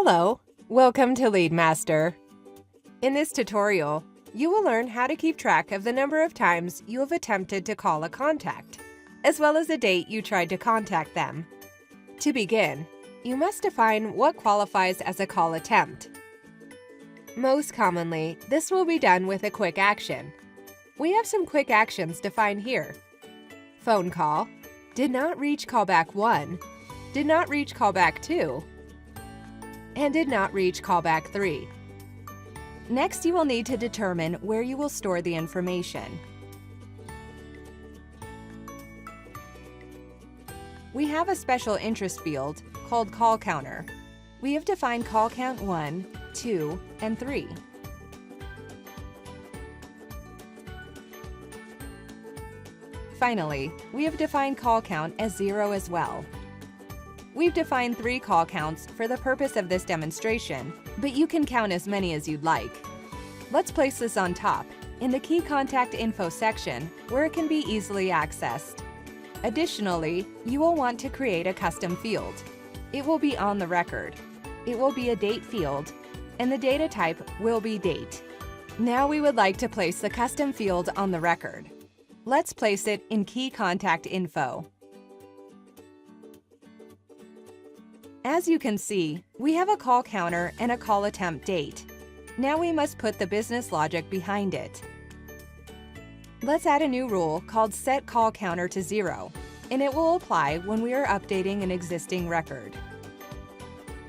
Hello, welcome to LeadMaster. In this tutorial, you will learn how to keep track of the number of times you have attempted to call a contact, as well as the date you tried to contact them. To begin, you must define what qualifies as a call attempt. Most commonly, this will be done with a quick action. We have some quick actions defined here. Phone call, did not reach callback 1, did not reach callback 2, and did not reach callback 3. Next, you will need to determine where you will store the information. We have a special interest field called call counter. We have defined call count 1, 2, and 3. Finally, we have defined call count as 0 as well. We've defined 3 call counts for the purpose of this demonstration, but you can count as many as you'd like. Let's place this on top, in the Key Contact Info section, where it can be easily accessed. Additionally, you will want to create a custom field. It will be on the record. It will be a date field, and the data type will be date. Now we would like to place the custom field on the record. Let's place it in Key Contact Info. As you can see, we have a call counter and a call attempt date. Now we must put the business logic behind it. Let's add a new rule called Set Call Counter to 0, and it will apply when we are updating an existing record.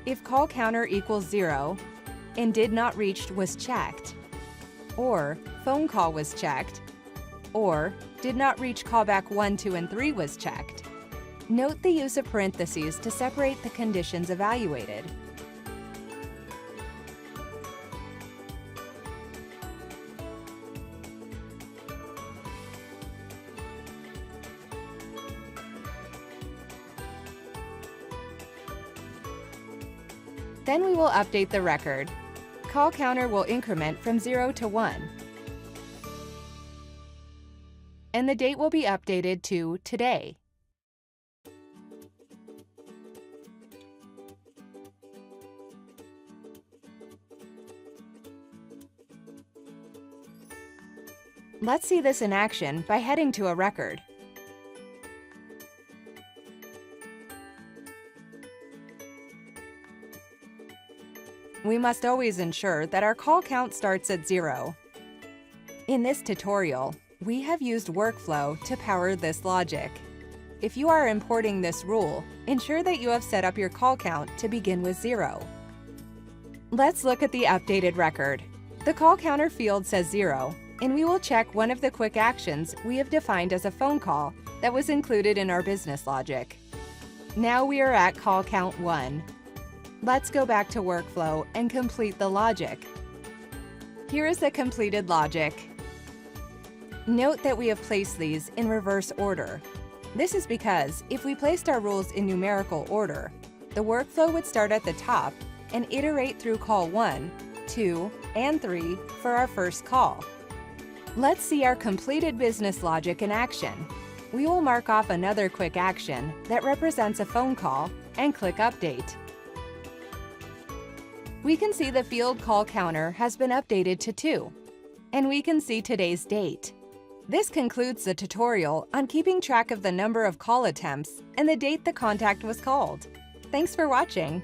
If call counter equals 0 and did not reach was checked, or phone call was checked, or did not reach callback 1, 2, and 3 was checked, note the use of parentheses to separate the conditions evaluated. Then we will update the record. Call counter will increment from 0 to 1. And the date will be updated to today. Let's see this in action by heading to a record. We must always ensure that our call count starts at 0. In this tutorial, we have used workflow to power this logic. If you are importing this rule, ensure that you have set up your call count to begin with 0. Let's look at the updated record. The call counter field says 0, and we will check one of the quick actions we have defined as a phone call that was included in our business logic. Now we are at call count 1. Let's go back to workflow and complete the logic. Here is the completed logic. Note that we have placed these in reverse order. This is because if we placed our rules in numerical order, the workflow would start at the top and iterate through call 1, 2, and 3 for our first call. Let's see our completed business logic in action. We will mark off another quick action that represents a phone call and click Update. We can see the field call counter has been updated to 2, and we can see today's date. This concludes the tutorial on keeping track of the number of call attempts and the date the contact was called. Thanks for watching.